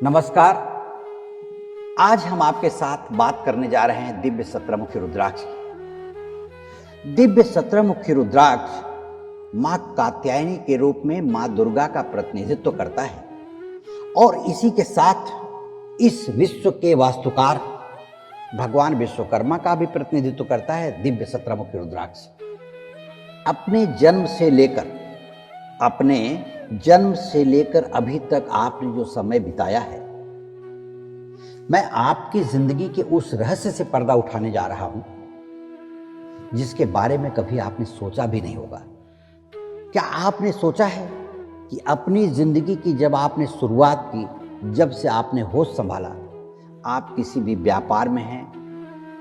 नमस्कार। आज हम आपके साथ बात करने जा रहे हैं दिव्य सत्रमुखी रुद्राक्ष की। दिव्य सत्रमुखी रुद्राक्ष मां कात्यायनी के रूप में मां दुर्गा का प्रतिनिधित्व करता है और इसी के साथ इस विश्व के वास्तुकार भगवान विश्वकर्मा का भी प्रतिनिधित्व करता है। दिव्य सत्रमुखी रुद्राक्ष अपने जन्म से लेकर अभी तक आपने जो समय बिताया है, मैं आपकी जिंदगी के उस रहस्य से पर्दा उठाने जा रहा हूं जिसके बारे में कभी आपने सोचा भी नहीं होगा। क्या आपने सोचा है कि अपनी जिंदगी की जब आपने शुरुआत की, जब से आपने होश संभाला, आप किसी भी व्यापार में हैं,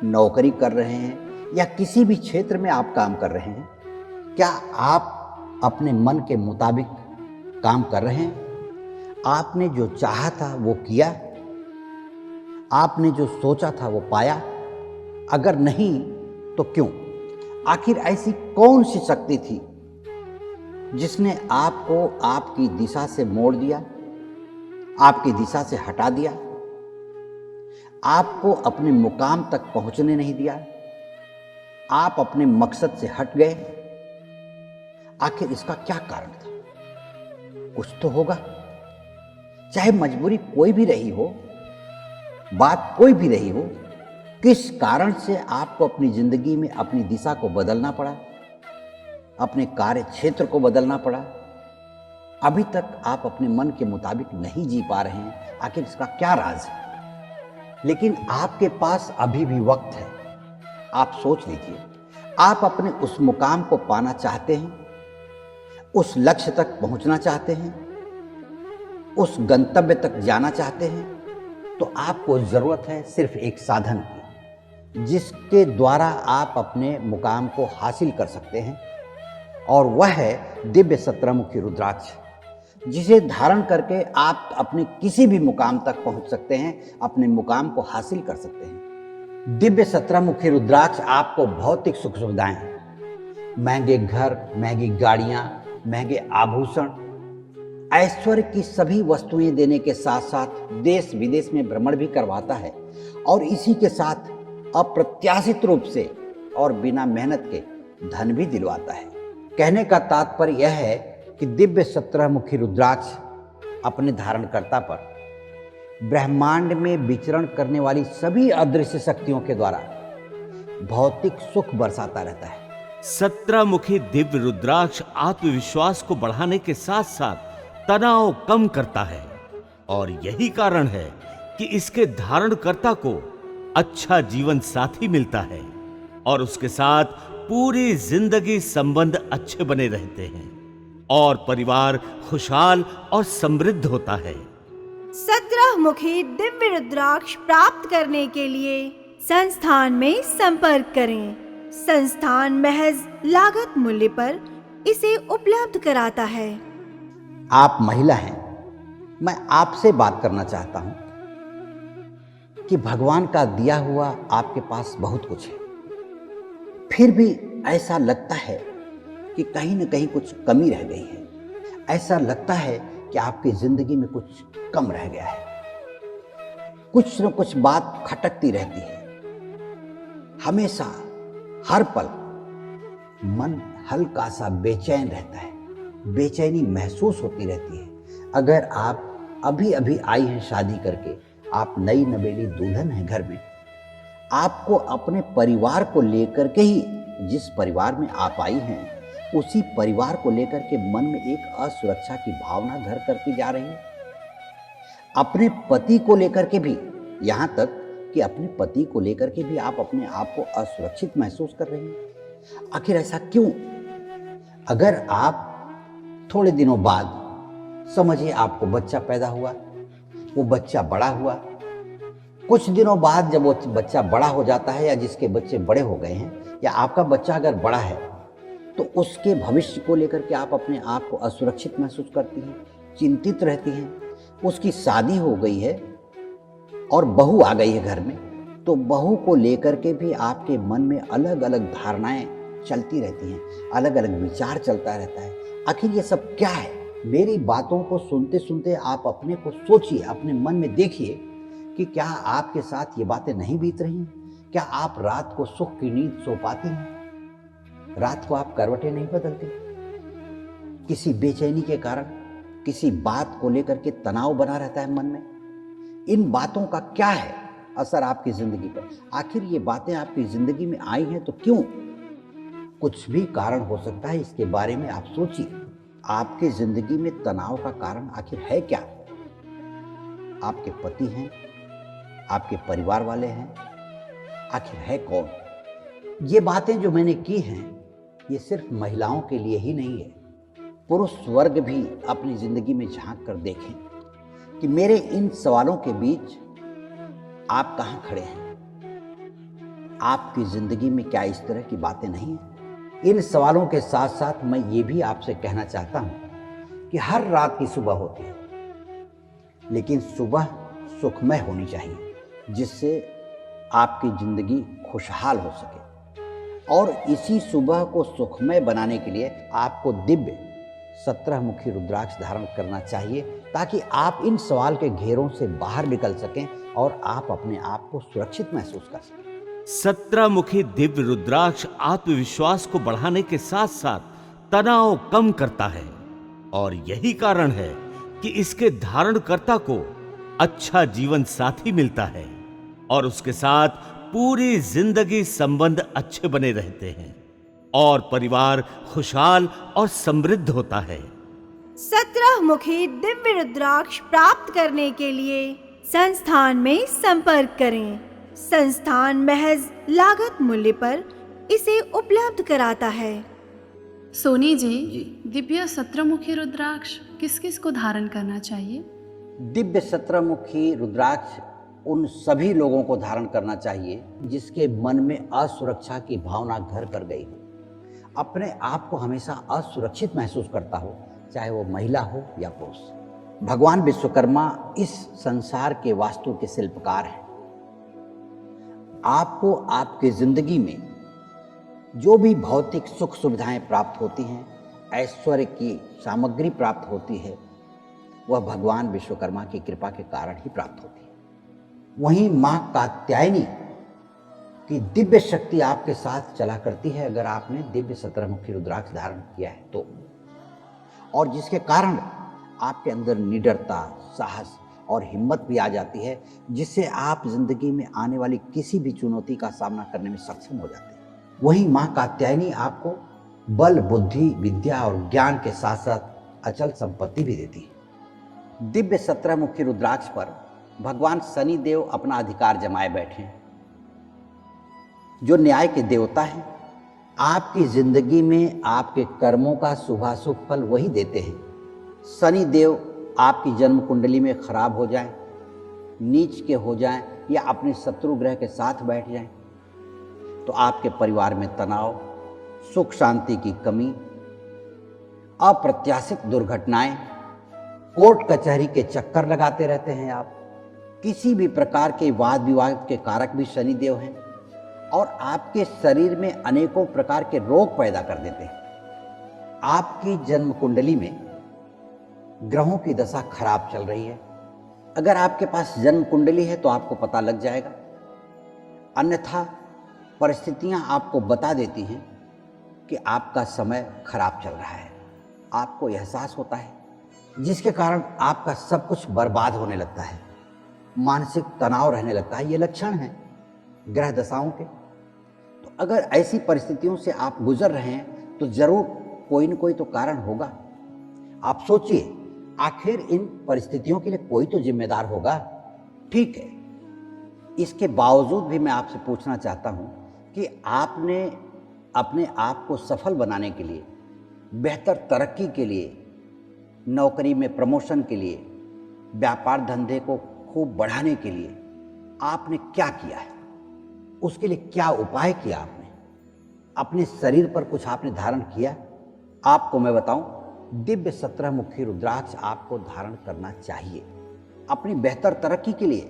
नौकरी कर रहे हैं या किसी भी क्षेत्र में आप काम कर रहे हैं, क्या आप अपने मन के मुताबिक काम कर रहे हैं? आपने जो चाहा था वो किया? आपने जो सोचा था वो पाया? अगर नहीं तो क्यों? आखिर ऐसी कौन सी शक्ति थी जिसने आपको आपकी दिशा से मोड़ दिया, आपकी दिशा से हटा दिया, आपको अपने मुकाम तक पहुंचने नहीं दिया, आप अपने मकसद से हट गए? आखिर इसका क्या कारण था? कुछ तो होगा। चाहे मजबूरी कोई भी रही हो, बात कोई भी रही हो, किस कारण से आपको अपनी जिंदगी में अपनी दिशा को बदलना पड़ा, अपने कार्य क्षेत्र को बदलना पड़ा? अभी तक आप अपने मन के मुताबिक नहीं जी पा रहे हैं। आखिर इसका क्या राज है? लेकिन आपके पास अभी भी वक्त है। आप सोच लीजिए, आप अपने उस मुकाम को पाना चाहते हैं, उस लक्ष्य तक पहुंचना चाहते हैं, उस गंतव्य तक जाना चाहते हैं, तो आपको जरूरत है सिर्फ एक साधन की, जिसके द्वारा आप अपने मुकाम को हासिल कर सकते हैं, और वह है दिव्य सत्रमुखी रुद्राक्ष, जिसे धारण करके आप अपने किसी भी मुकाम तक पहुंच सकते हैं, अपने मुकाम को हासिल कर सकते हैं। दिव्य सत्रमुखी रुद्राक्ष आपको भौतिक सुख सुविधाएं, महंगे घर, महंगी गाड़ियां, महंगे आभूषण, ऐश्वर्य की सभी वस्तुएं देने के साथ साथ देश विदेश में भ्रमण भी करवाता है, और इसी के साथ अप्रत्याशित रूप से और बिना मेहनत के धन भी दिलवाता है। कहने का तात्पर्य यह है कि दिव्य सत्रमुखी रुद्राक्ष अपने धारणकर्ता पर ब्रह्मांड में विचरण करने वाली सभी अदृश्य शक्तियों के द्वारा भौतिक सुख बरसाता रहता है। 17 मुखी दिव्य रुद्राक्ष आत्मविश्वास को बढ़ाने के साथ साथ तनाव कम करता है, और यही कारण है कि इसके धारणकर्ता को अच्छा जीवन साथी मिलता है और उसके साथ पूरी जिंदगी संबंध अच्छे बने रहते हैं और परिवार खुशहाल और समृद्ध होता है। 17 मुखी दिव्य रुद्राक्ष प्राप्त करने के लिए संस्थान में संपर्क करें। संस्थान महज लागत मूल्य पर इसे उपलब्ध कराता है। आप महिला हैं, मैं आपसे बात करना चाहता हूं कि भगवान का दिया हुआ आपके पास बहुत कुछ है, फिर भी ऐसा लगता है कि कहीं न कहीं कुछ कमी रह गई है। ऐसा लगता है कि आपकी जिंदगी में कुछ कम रह गया है, कुछ न कुछ बात खटकती रहती है। हमेशा हर पल मन हल्का सा बेचैन रहता है, बेचैनी महसूस होती रहती है। अगर आप अभी अभी आई हैं शादी करके, आप नई नवेली दुल्हन हैं घर में, आपको अपने परिवार को लेकर के ही, जिस परिवार में आप आई हैं उसी परिवार को लेकर के मन में एक असुरक्षा की भावना घर करती जा रही है। अपने पति को लेकर के भी, यहाँ तक कि अपने पति को लेकर के भी आप अपने आप को असुरक्षित महसूस कर रहे हैं। आखिर ऐसा क्यों? अगर आप थोड़े दिनों बाद, समझिए आपको बच्चा पैदा हुआ, वो बच्चा बड़ा हुआ, कुछ दिनों बाद जब वो बच्चा बड़ा हो जाता है या जिसके बच्चे बड़े हो गए हैं, या आपका बच्चा अगर बड़ा है, तो उसके भविष्य को लेकर के आप अपने आप को असुरक्षित महसूस करती हैं, चिंतित रहती हैं। उसकी शादी हो गई है और बहू आ गई है घर में, तो बहू को लेकर के भी आपके मन में अलग अलग धारणाएं चलती रहती हैं, अलग अलग विचार चलता रहता है। आखिर ये सब क्या है? मेरी बातों को सुनते सुनते आप अपने को सोचिए, अपने मन में देखिए कि क्या आपके साथ ये बातें नहीं बीत रही हैं? क्या आप रात को सुख की नींद सो पाती हैं? रात को आप करवटें नहीं बदलती? किसी बेचैनी के कारण किसी बात को लेकर के तनाव बना रहता है मन में? इन बातों का क्या है असर आपकी जिंदगी पर? आखिर ये बातें आपकी जिंदगी में आई हैं तो क्यों? कुछ भी कारण हो सकता है, इसके बारे में आप सोचिए। आपकी जिंदगी में तनाव का कारण आखिर है क्या? आपके पति हैं, आपके परिवार वाले हैं, आखिर है कौन? ये बातें जो मैंने की हैं, ये सिर्फ महिलाओं के लिए ही नहीं है। पुरुष वर्ग भी अपनी जिंदगी में झांक कर देखें कि मेरे इन सवालों के बीच आप कहां खड़े हैं। आपकी जिंदगी में क्या इस तरह की बातें नहीं हैं? इन सवालों के साथ साथ मैं ये भी आपसे कहना चाहता हूं कि हर रात की सुबह होती है, लेकिन सुबह सुखमय होनी चाहिए, जिससे आपकी जिंदगी खुशहाल हो सके। और इसी सुबह को सुखमय बनाने के लिए आपको दिव्य 17 मुखी रुद्राक्ष धारण करना चाहिए, ताकि आप इन सवाल के घेरों से बाहर निकल सकें और आप अपने आप को सुरक्षित महसूस कर सकें। 17 मुखी दिव्य रुद्राक्ष आत्मविश्वास को बढ़ाने के साथ साथ तनाव कम करता है, और यही कारण है कि इसके धारणकर्ता को अच्छा जीवन साथी मिलता है और उसके साथ पूरी जिंदगी संबंध अच्छे बने रहते हैं और परिवार खुशहाल और समृद्ध होता है। 17 मुखी दिव्य रुद्राक्ष प्राप्त करने के लिए संस्थान में संपर्क करें। संस्थान महज लागत मूल्य पर इसे उपलब्ध कराता है। सोनी जी, दिव्य 17 मुखी रुद्राक्ष किस किस को धारण करना चाहिए? दिव्य 17 मुखी रुद्राक्ष उन सभी लोगों को धारण करना चाहिए जिसके मन में असुरक्षा की भावना घर कर गई हो, अपने आप को हमेशा असुरक्षित महसूस करता हो, चाहे वो महिला हो या पुरुष। भगवान विश्वकर्मा इस संसार के वास्तु के शिल्पकार हैं। आपको आपकी जिंदगी में जो भी भौतिक सुख सुविधाएं प्राप्त होती हैं, ऐश्वर्य की सामग्री प्राप्त होती है, वह भगवान विश्वकर्मा की कृपा के कारण ही प्राप्त होती है। वहीं मां कात्यायनी की दिव्य शक्ति आपके साथ चला करती है अगर आपने दिव्य 17 मुखी रुद्राक्ष धारण किया है तो, और जिसके कारण आपके अंदर निडरता, साहस और हिम्मत भी आ जाती है, जिससे आप जिंदगी में आने वाली किसी भी चुनौती का सामना करने में सक्षम हो जाते हैं। वहीं मां कात्यायनी आपको बल, बुद्धि, विद्या और ज्ञान के साथ साथ अचल संपत्ति भी देती है। दिव्य 17 मुखी रुद्राक्ष पर भगवान शनि देव अपना अधिकार जमाए बैठे हैं, जो न्याय के देवता हैं। आपकी जिंदगी में आपके कर्मों का शुभाशुभ फल वही देते हैं। शनि देव आपकी जन्म कुंडली में खराब हो जाएं, नीच के हो जाएं या अपने शत्रु ग्रह के साथ बैठ जाएं, तो आपके परिवार में तनाव, सुख शांति की कमी, अप्रत्याशित दुर्घटनाएं, कोर्ट कचहरी के चक्कर लगाते रहते हैं आप। किसी भी प्रकार के वाद विवाद के कारक भी शनि देव हैं और आपके शरीर में अनेकों प्रकार के रोग पैदा कर देते हैं। आपकी जन्म कुंडली में ग्रहों की दशा खराब चल रही है। अगर आपके पास जन्म कुंडली है तो आपको पता लग जाएगा, अन्यथा परिस्थितियां आपको बता देती हैं कि आपका समय खराब चल रहा है। आपको एहसास होता है, जिसके कारण आपका सब कुछ बर्बाद होने लगता है, मानसिक तनाव रहने लगता है। ये लक्षण हैं ग्रह दशाओं के। तो अगर ऐसी परिस्थितियों से आप गुजर रहे हैं तो जरूर कोई न कोई तो कारण होगा। आप सोचिए, आखिर इन परिस्थितियों के लिए कोई तो जिम्मेदार होगा। ठीक है, इसके बावजूद भी मैं आपसे पूछना चाहता हूं कि आपने अपने आप को सफल बनाने के लिए, बेहतर तरक्की के लिए, नौकरी में प्रमोशन के लिए, व्यापार धंधे को खूब बढ़ाने के लिए आपने क्या किया है? उसके लिए क्या उपाय किया आपने? अपने शरीर पर कुछ आपने धारण किया? आपको मैं बताऊं, दिव्य 17 मुखी रुद्राक्ष आपको धारण करना चाहिए। अपनी बेहतर तरक्की के लिए,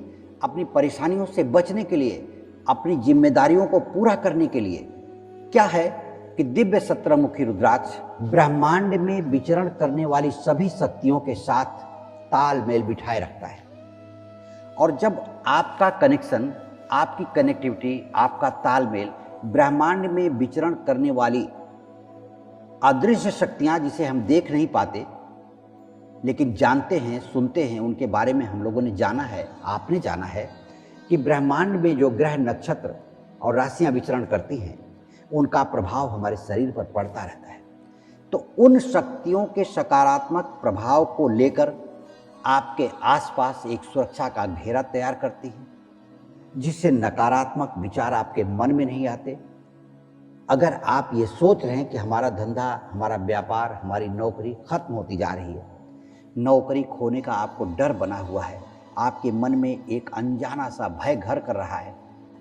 अपनी परेशानियों से बचने के लिए, अपनी जिम्मेदारियों को पूरा करने के लिए। क्या है कि दिव्य 17 मुखी रुद्राक्ष ब्रह्मांड में विचरण करने वाली सभी शक्तियों के साथ तालमेल बिठाए रखता है। और जब आपका कनेक्शन, आपकी कनेक्टिविटी, आपका तालमेल ब्रह्मांड में विचरण करने वाली अदृश्य शक्तियां, जिसे हम देख नहीं पाते लेकिन जानते हैं, सुनते हैं, उनके बारे में हम लोगों ने जाना है, आपने जाना है कि ब्रह्मांड में जो ग्रह, नक्षत्र और राशियां विचरण करती हैं, उनका प्रभाव हमारे शरीर पर पड़ता रहता है। तो उन शक्तियों के सकारात्मक प्रभाव को लेकर आपके आसपास एक सुरक्षा का घेरा तैयार करती है, जिससे नकारात्मक विचार आपके मन में नहीं आते। अगर आप ये सोच रहे हैं कि हमारा धंधा, हमारा व्यापार, हमारी नौकरी खत्म होती जा रही है, नौकरी खोने का आपको डर बना हुआ है, आपके मन में एक अनजाना सा भय घर कर रहा है,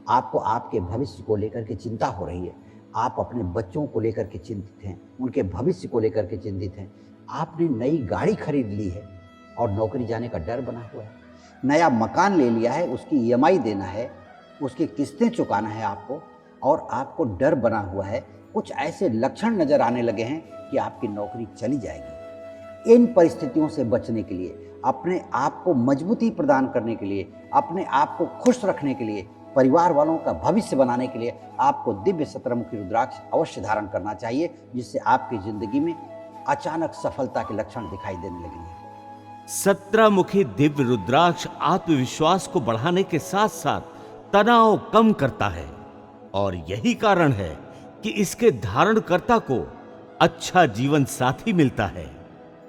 आपको आपके भविष्य को लेकर के चिंता हो रही है, आप अपने बच्चों को लेकर के चिंतित हैं, उनके भविष्य को लेकर के चिंतित हैं, आपने नई गाड़ी खरीद ली है और नौकरी जाने का डर बना हुआ है, नया मकान ले लिया है, उसकी ईएमआई देना है, उसकी किस्तें चुकाना है आपको, और आपको डर बना हुआ है, कुछ ऐसे लक्षण नजर आने लगे हैं कि आपकी नौकरी चली जाएगी। इन परिस्थितियों से बचने के लिए, अपने आप को मजबूती प्रदान करने के लिए, अपने आप को खुश रखने के लिए, परिवार वालों का भविष्य बनाने के लिए आपको दिव्य 17 मुखी रुद्राक्ष अवश्य धारण करना चाहिए, जिससे आपकी जिंदगी में अचानक सफलता के लक्षण दिखाई देने लगेंगे। 17 मुखी दिव्य रुद्राक्ष आत्मविश्वास को बढ़ाने के साथ साथ तनाव कम करता है, और यही कारण है कि इसके धारणकर्ता को अच्छा जीवन साथी मिलता है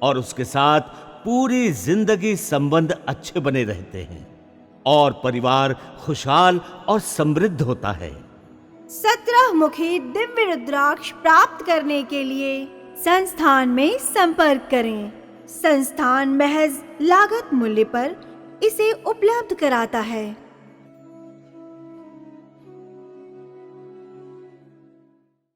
और उसके साथ पूरी जिंदगी संबंध अच्छे बने रहते हैं और परिवार खुशहाल और समृद्ध होता है। 17 मुखी दिव्य रुद्राक्ष प्राप्त करने के लिए संस्थान में संपर्क करें। संस्थान महज लागत मूल्य पर इसे उपलब्ध कराता है।